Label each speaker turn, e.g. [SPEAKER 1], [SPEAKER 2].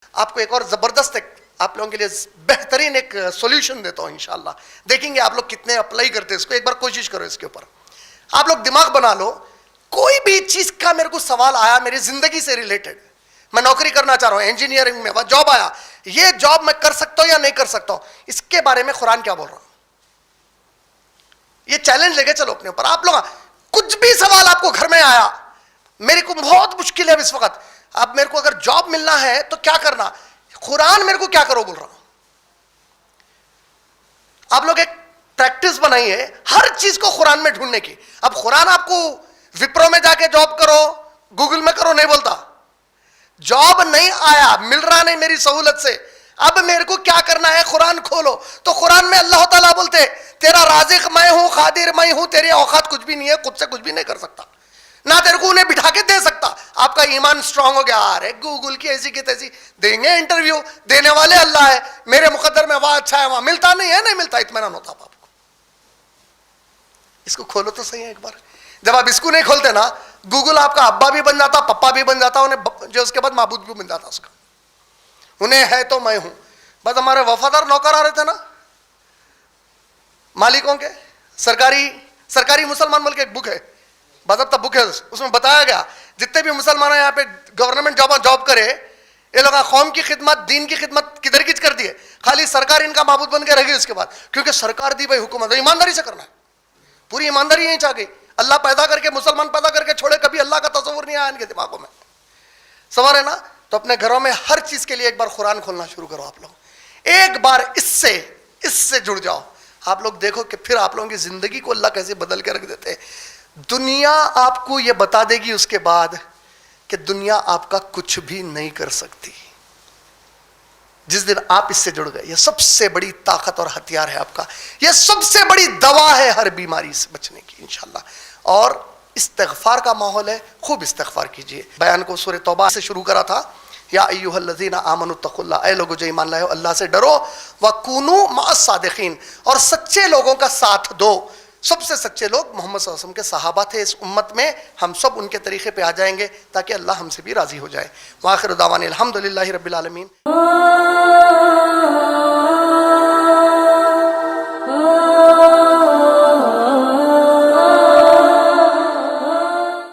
[SPEAKER 1] आपको एक और जबरदस्त आप लोगों के लिए बेहतरीन एक सॉल्यूशन देता हूं इंशाल्लाह। देखेंगे आप लोग कितने अप्लाई करते हैं इसको, एक बार कोशिश करो इसके ऊपर। आप लोग दिमाग बना लो, कोई भी चीज का मेरे को सवाल आया मेरी जिंदगी से रिलेटेड, मैं नौकरी करना चाह रहा हूं, इंजीनियरिंग में जॉब आया, ये जॉब मैं कर सकता हूं या नहीं कर सकता हूं, इसके बारे में कुरान क्या बोल रहा हूं, ये चैलेंज लेके चलो अपने ऊपर। आप लोग कुछ भी सवाल आपको घर में आया, मेरे को बहुत मुश्किल है इस वक्त, अब मेरे को अगर जॉब मिलना है तो क्या करना, कुरान मेरे को क्या करो बोल रहा हूं। आप लोग एक प्रैक्टिस बनाइए हर चीज को कुरान में ढूंढने की। अब कुरान आपको विप्रो में जाके जॉब करो, गूगल में करो नहीं बोलता। जॉब नहीं आया, मिल रहा नहीं मेरी सहूलत से, अब मेरे को क्या करना है, कुरान खोलो। तो कुरान में अल्लाह ताला बोलते तेरा राज़िक मैं हूं, खादिर मैं हूं, तेरी औकात कुछ भी नहीं है, खुद से कुछ भी नहीं कर सकता, ना तेरे को उन्हें बिठा के दे सकता। आपका ईमान स्ट्रांग हो गया, अरे गूगल की ऐसी की तैसी देंगे इंटरव्यू, देने वाले अल्लाह है, मेरे मुकद्दर में वहां अच्छा है वहां मिलता नहीं है, नहीं मिलता, इत्मीनान होता आपको। इसको खोलो तो सही है एक बार। जब आप इसको नहीं खोलते ना, गूगल आपका अब्बा भी बन जाता, पप्पा भी बन जाता, उन्हें जो उसके बाद माबूद भी बन जाता उसका। उन्हें है तो मैं हूं। बस हमारे वफादार नौकर आ रहे थे ना मालिकों के, सरकारी मुसलमान बोल के एक बुक है, बाज़ाब्ता बुक है, उसमें बताया गया जितने भी मुसलमान यहाँ पे गवर्नमेंट जॉब करे, ये लोग कौम की खिदमत, दीन की खिदमत किधर किच कर दिए, खाली सरकार इनका माबूद बन के रहेगी उसके बाद, क्योंकि सरकार दी भाई हुकूमत, ईमानदारी से करना है, पूरी ईमानदारी यहीं चाह गई। अल्लाह पैदा करके, मुसलमान पैदा करके छोड़े, कभी अल्लाह का तस्वुर नहीं आया इनके दिमागों में, सवाल है ना। तो अपने घरों में हर चीज के लिए एक बार कुरान खोलना शुरू करो आप लोग, एक बार इससे जुड़ जाओ। आप लोग देखो कि फिर आप लोगों की जिंदगी को अल्लाह कैसे बदल के रख देते हैं। दुनिया आपको यह बता देगी उसके बाद कि दुनिया आपका कुछ भी नहीं कर सकती। जिस दिन आप इससे जुड़ गए, यह सबसे बड़ी ताकत और हथियार है आपका, यह सबसे बड़ी दवा है हर बीमारी से बचने की इंशाल्लाह। और इस्तिग़फ़ार का माहौल है, खूब इस्तिग़फ़ार कीजिए। बयान को सूरह तौबा से शुरू करा था, या अय्युहल्लज़ीना आमनुत्तक़ुल्लाह, ऐ लोगों जो ईमान लाए हो अल्लाह से डरो, वकूनू मअस्सादिक़ीन, और सच्चे लोगों का साथ दो। सबसे सच्चे लोग मोहम्मद सल्लल्लाहु अलैहि वसल्लम के सहाबा थे। इस उम्मत में हम सब उनके तरीके पे आ जाएंगे ताकि अल्लाह हमसे भी राजी हो जाए। व आखिर दावाना अल्हम्दुलिल्लाहि रब्बिल आलमीन।